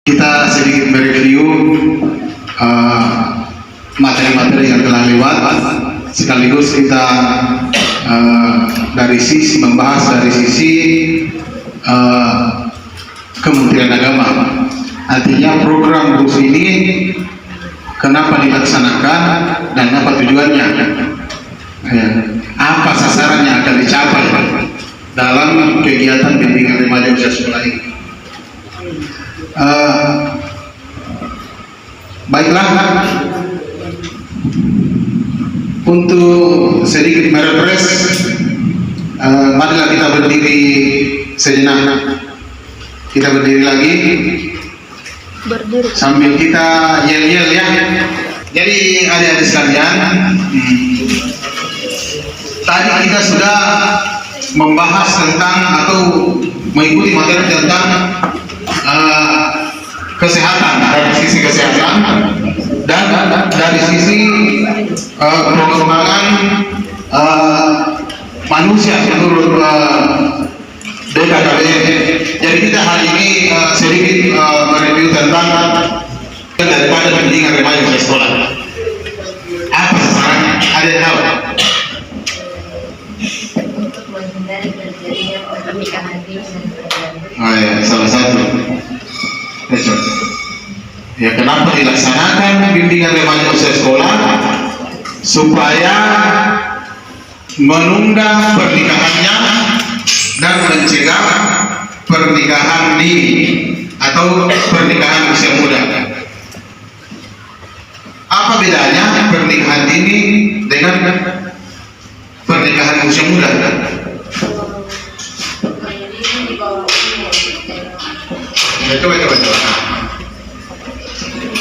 Kita sedikit mereview materi-materi yang telah lewat, sekaligus kita membahas dari sisi Kementerian Agama. Artinya program BUS ini kenapa dilaksanakan dan apa tujuannya, apa sasaran yang akan dicapai dalam kegiatan bimbingan remaja usia sekolah ini. Baiklah, untuk sedikit merefresh, marilah kita berdiri sejenak. Kita berdiri lagi, sambil kita yel-yel ya. Jadi adik-adik sekalian, tadi kita sudah membahas tentang atau mengikuti materi tentang kesehatan, dari sisi kesehatan dan dari sisi pengembangan manusia menurut BKKBN. Jadi kita hari ini sedikit mereview tentang daripada pendidikan remaja usia sekolah. Apa sasarannya? Ada yang tahu? Untuk menghindari terjadinya pernikahan dini dan perceraian. Oh ya, salah satu. Ya, kenapa dilaksanakan bimbingan remaja usia sekolah? Supaya menunda pernikahannya dan mencegah pernikahan dini atau pernikahan usia muda. Apa bedanya pernikahan dini dengan pernikahan usia muda? Coba.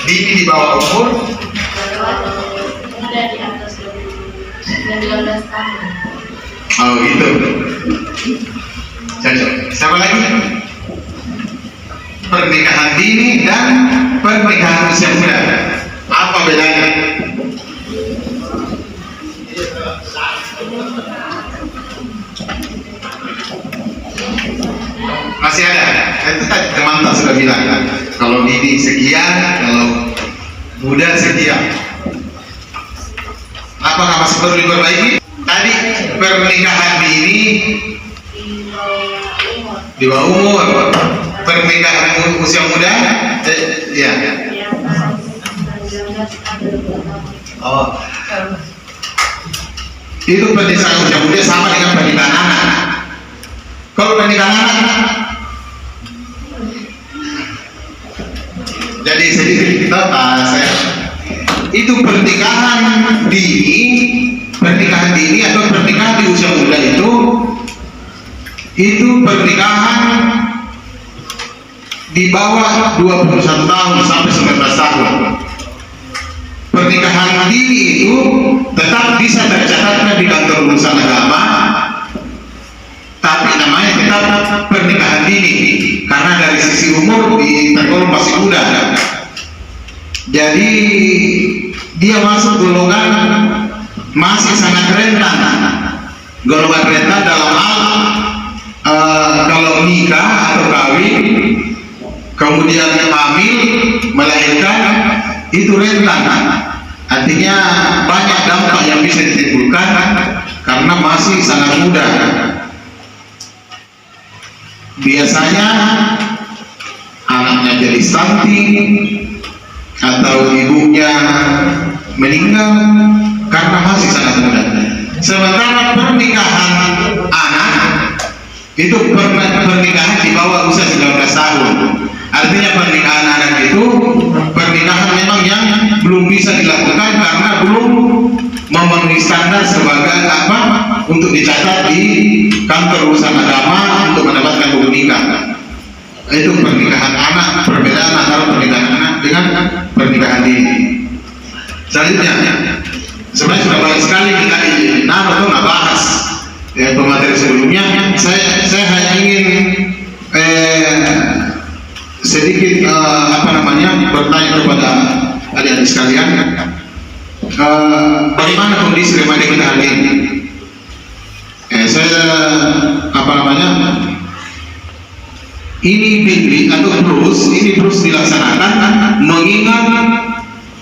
Dini di bawah umur Muda di atas 12 tahun. Oh gitu. Cocok. Siapa lagi? Pernikahan dini dan pernikahan usia muda. Apa bedanya? Masih ada? Itu tadi teman tak sudah bilang kan? Kalau dini sekian, kalau muda sekian. Apakah masih perlu diperbaiki? Tadi pernikahan dini di bawah umur, pernikahan usia muda, ya. Oh, itu pernikahan usia muda sama dengan pernikahan anak. Kalau pernikahan anak, jadi sedikit kita itu pernikahan dini atau pernikahan di usia muda itu pernikahan di bawah 21 tahun sampai 19 tahun. Pernikahan dini itu tetap bisa tercatat di kantor urusan agama, tapi namanya tetap pernikahan dini karena dari sisi umur tergolong masih muda. Jadi dia masuk golongan masih sangat rentan. Golongan rentan dalam hal kalau nikah atau kawin, kemudian hamil, melahirkan, itu rentan. Artinya banyak dampak yang bisa ditimbulkan karena masih sangat muda. Biasanya anaknya jadi stunting atau ibunya meninggal karena masih sangat muda. Sementara pernikahan anak itu pernikahan di bawah usia 19 tahun. Artinya pernikahan anak itu pernikahan memang yang belum bisa dilakukan karena belum memenuhi standar sebagai apa untuk dicatat di kantor urusan agama untuk mendapatkan buku nikah. Itu pernikahan anak, perbedaan antara pernikahan anak dengan pernikahan dini. Selanjutnya, sebenarnya sudah banyak sekali kita di atau nggak bahas ya pemateri sebelumnya. Saya hanya ingin sedikit bertanya kepada adik-adik sekalian, bagaimana kondisi remaja kita hari ini? Saya ini bimbing atau ini terus dilaksanakan mengingat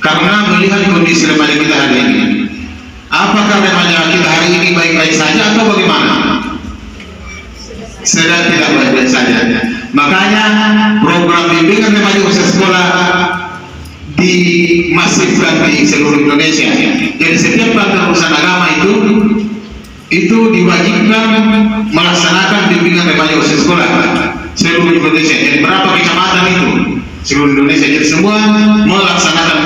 karena melihat kondisi remaja kita hari ini. Apakah remaja kita hari ini baik-baik saja atau bagaimana? Sedang tidak baik-baik saja. Makanya program bimbingan remaja usia sekolah dimasifkan di seluruh Indonesia. Jadi setiap kantor urusan agama itu diwajibkan melaksanakan bimbingan remaja usia sekolah seluruh Indonesia. Jadi berapa kecamatan itu seluruh Indonesia? Jadi semua melaksanakan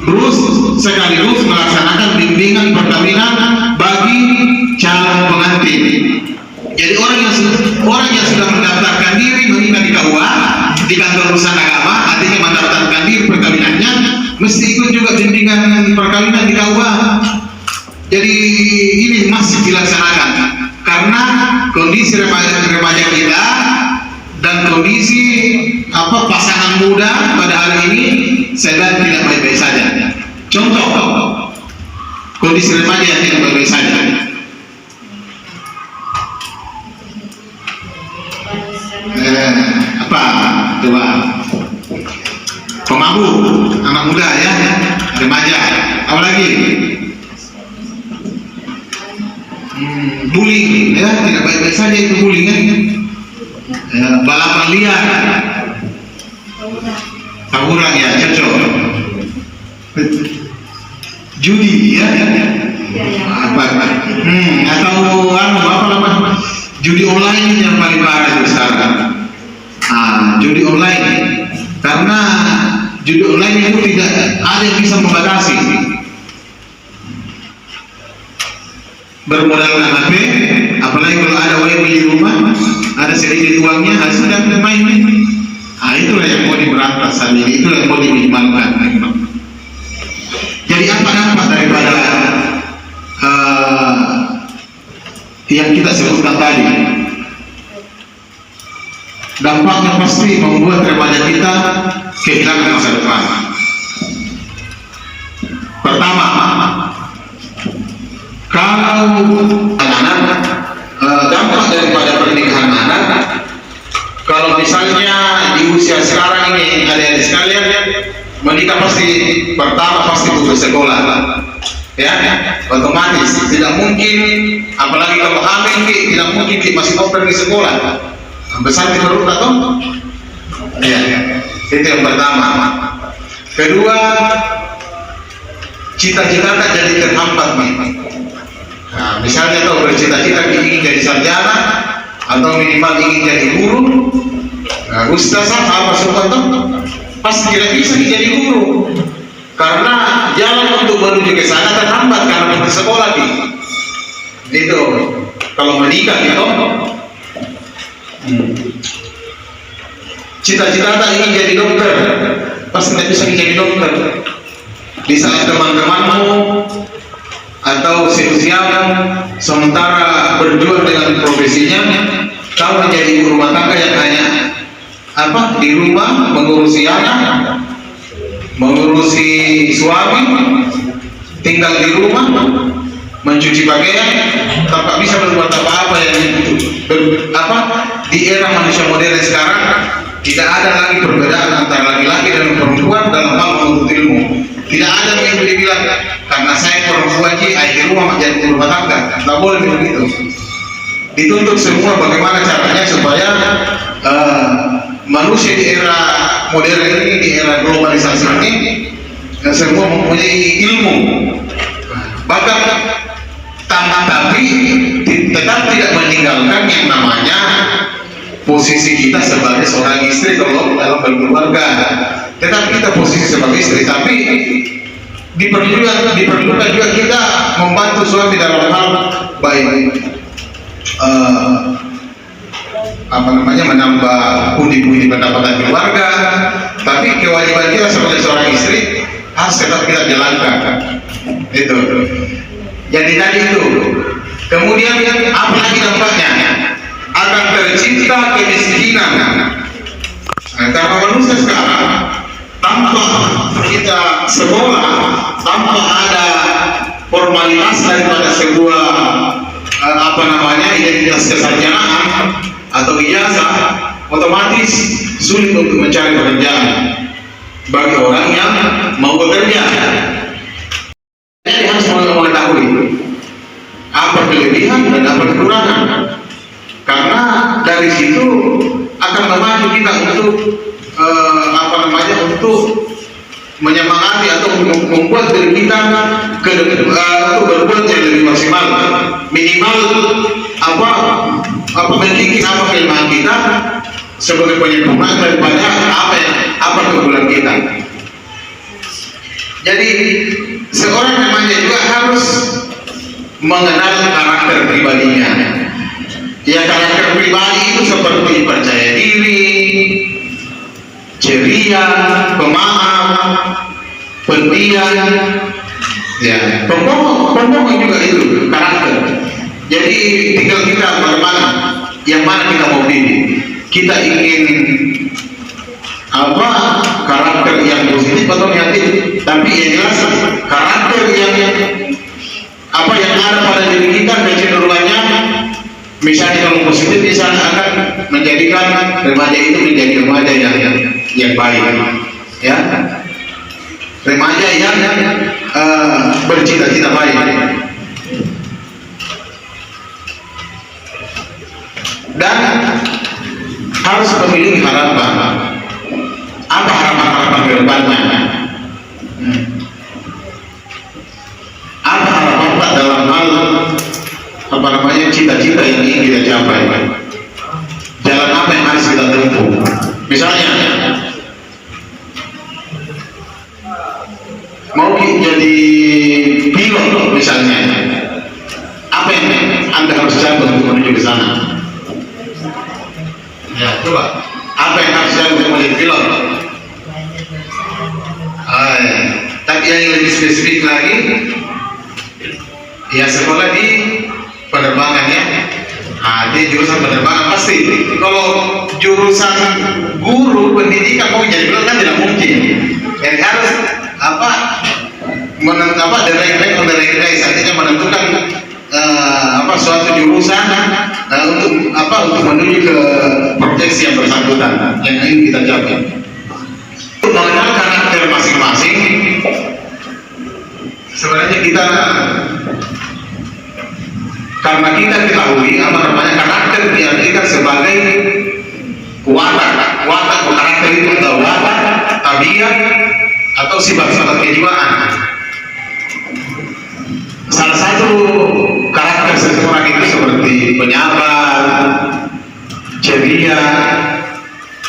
terus sekaligus melaksanakan bimbingan perkawinan bagi calon pengantin. Jadi orang yang sudah mendaftarkan diri mengingat di KUA di kantor urusan agama, artinya mendaftarkan diri perkawinannya mesti ikut juga bimbingan perkawinan di KUA. Jadi ini masih dilaksanakan karena kondisi remaja kita dan kondisi pasangan muda pada hari ini sedang tidak baik-baik saja. Contoh kondisi remaja yang tidak baik-baik saja. Coba pemabuk, anak muda ya, remaja, apalagi bullying ya, tidak baik-baik saja itu bullying kan. Balapan liar, tawuran ya, cocok. Judi ya, atau judi online yang paling parah itu sekarang. Judi online, karena judi online itu tidak ada yang bisa membatasi. Bermodalkan HP, apalagi kalau ada wifi di rumah, ada sedikit uangnya, sudah main. Itulah yang mau diberantas saat ini, itulah yang mau diminimalkan. Jadi apa dampak daripada yang kita sebutkan tadi? Dampaknya pasti membuat remaja kita kehilangan masa depan. Pertama, kalau anak-anak dampak daripada pernikahan anak, kalau misalnya di usia sekarang ini adik-adik sekalian menikah pasti pertama pasti putus sekolah, ya otomatis tidak mungkin, apalagi kalau hamil tidak mungkin masih oper di sekolah. Besar di perut atau? Ya, itu yang pertama. Kedua, cita-cita jadi terhambat nih. Misalnya tahu bercita-cita ingin jadi sarjana atau minimal ingin jadi guru, ustaz apa suka tuh? Pasti tidak bisa jadi guru karena jalan untuk menuju ke sana terhambat karena putus sekolah nih. Itu kalau menikah gitu. Cita-cita ingin jadi dokter, pasti tidak bisa jadi dokter. Di saat teman-temanmu atau siapa sementara berjuang dengan profesinya, kau menjadi ibu rumah tangga yang hanya di rumah mengurusi anak, mengurusi suami, tinggal di rumah, mencuci pakaian, tanpa bisa berbuat apa-apa yang di era manusia modern sekarang tidak ada lagi perbedaan antara laki-laki dan perempuan dalam hal menuntut ilmu. Tidak ada yang dibilang karena saya perempuan di rumah menjadi rumah tangga, tidak boleh begitu. Dituntut semua bagaimana caranya supaya manusia di era modern ini, di era globalisasi ini, semua mempunyai ilmu. Bahkan tapi tetap tidak meninggalkan yang namanya posisi kita sebagai seorang istri kalau dalam berkeluarga. Tetap kita posisi sebagai istri, tapi diperlukan juga kita membantu suami dalam hal baik menambah pundi-pundi pendapatan keluarga. Tapi kewajiban kita sebagai seorang istri harus tetap kita jalankan. Itu. Jadi tadi itu. Kemudian apa lagi dampaknya? Akan tercipta kemiskinan. Karena manusia sekarang tanpa kita sekolah, tanpa ada formalitas daripada sebuah identitas kesarjanaan atau ijazah, otomatis sulit untuk mencari pekerjaan bagi orang yang mau bekerja. Jadi harus mengetahui apa kelebihan dan apa kekurangan, karena dari situ akan memacu kita untuk untuk menyemangati atau membuat diri kita untuk berbuat yang lebih maksimal, minimal meningkatkan apa kelemahan kita sebagai penyempurna daripada apa kekurangan kita. Jadi seorang remaja juga harus mengenal karakter pribadinya. Ya, karakter pribadi itu seperti percaya diri, ceria, pemaaf, pendiam, ya, pokok juga itu karakter. Jadi tinggal kita bagaimana, yang mana kita mau pilih. Kita ingin karakter yang positif atau negatif, tapi yang jelas karakter yang ada pada diri kita kecenderungannya, misalnya kalau positif misalnya akan menjadikan remaja itu menjadi remaja yang baik, ya, remaja yang bercita-cita baik. Dan harus memiliki harapan. Apa harapan ke depannya? Apa harapan Pak dalam hal cita-cita yang ingin kita capai? Jalan apa yang harus kita tempuh? Misalnya mau jadi pilot misalnya, apa yang Anda harus capai untuk menuju ke sana? Ya, coba. Apa yang harus saya untuk menjadi pilot? Ya. Tapi yang lebih spesifik lagi, ya sekolah di penerbangan ya. Dia jurusan penerbangan pasti. Kalau jurusan guru pendidikan mau jadi pilot kan tidak mungkin. Yang harus menderai artinya menentukan suatu jurusan untuk menuju ke profesi yang bersangkutan yang ingin kita capai. Untuk mengenal karakter masing-masing, sebenarnya karena kita ketahui karakter diartikan sebagai watak karakter itu adalah watak, tabiat atau sifat-sifat kejiwaan. Salah satu karakter seseorang itu seperti penyabar, ceria,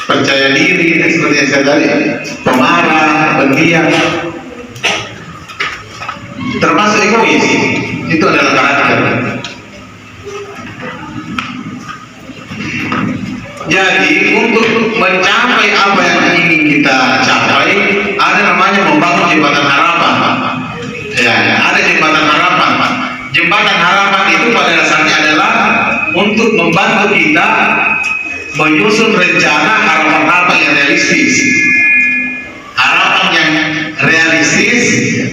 percaya diri, seperti yang saya tadi, pemarah, pendiam, termasuk egois. Itu adalah karakter. Jadi untuk mencapai apa yang ingin kita capai, ada namanya membangun jembatan harapan. Ya, ada jembatan harapan. Jembatan harapan itu pada dasarnya adalah untuk membantu kita menyusun rencana harapan-harapan yang realistis. Harapan yang realistis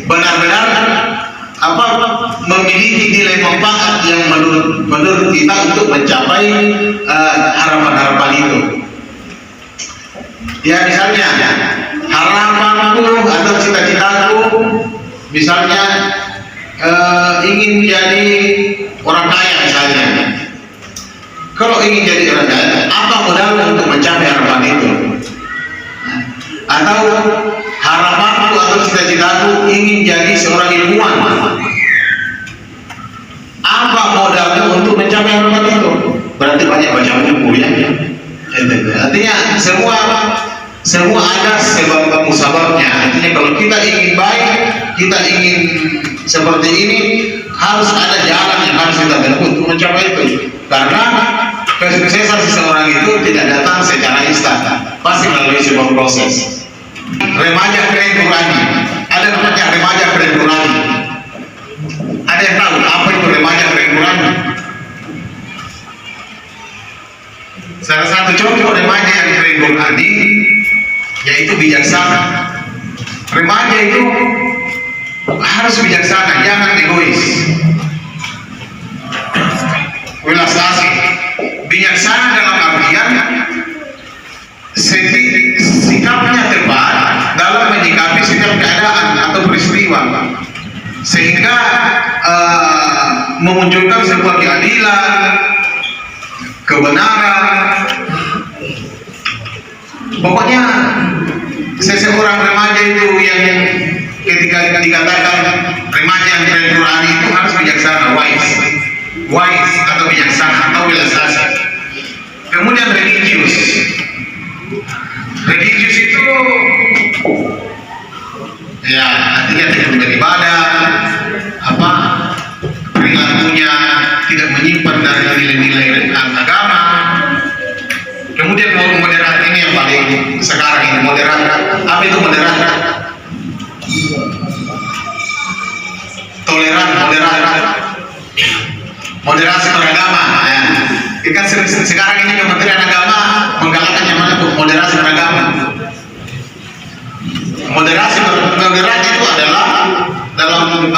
benar-benar memiliki nilai manfaat yang menurut kita untuk mencapai harapan-harapan itu. Ya, misalnya harapanku atau cita-citaku, misalnya ingin jadi orang kaya misalnya. Kalau ingin jadi orang kaya, apa modal untuk mencapai harapan itu? Atau harapanku atau cita-citaku ingin jadi seorang ilmuwan. Apa modalnya untuk mencapai harapan itu? Berarti banyak baca buku ya. Artinya semua ada sebab musababnya. Artinya kalau kita ingin baik, kita ingin seperti ini, harus ada jalan yang harus kita tempuh untuk mencapai itu. Karena kesuksesan seseorang itu tidak datang secara instan, pasti melalui sebuah proses. Remaja keren Qurani, ada namanya remaja keren Qurani. Ada yang tahu apa itu remaja keren Qurani? Salah satu contoh remaja yang keren Qurani yaitu bijaksana. Remaja itu harus bijaksana, jangan egois. Welas asih. Bijaksana dalam artian sikapnya tepat dalam menyikapi setiap keadaan atau peristiwa, sehingga memunculkan sebuah keadilan, kebenaran. Pokoknya seseorang remaja itu yang ketika dikatakan remaja yang berani itu harus bijaksana, wise atau bijaksana atau belasasa. Kemudian religius itu ya artinya tidak beribadah, perilakunya tidak menyimpan dari nilai-nilai agama. Kemudian moderat ini yang paling sekarang ini, moderat. Apa itu moderat? Toleran, moderasi beragama. Ya. Kan sekarang ini Kementerian Agama menggalakkan yang mana moderasi beragama. Moderasi itu adalah dalam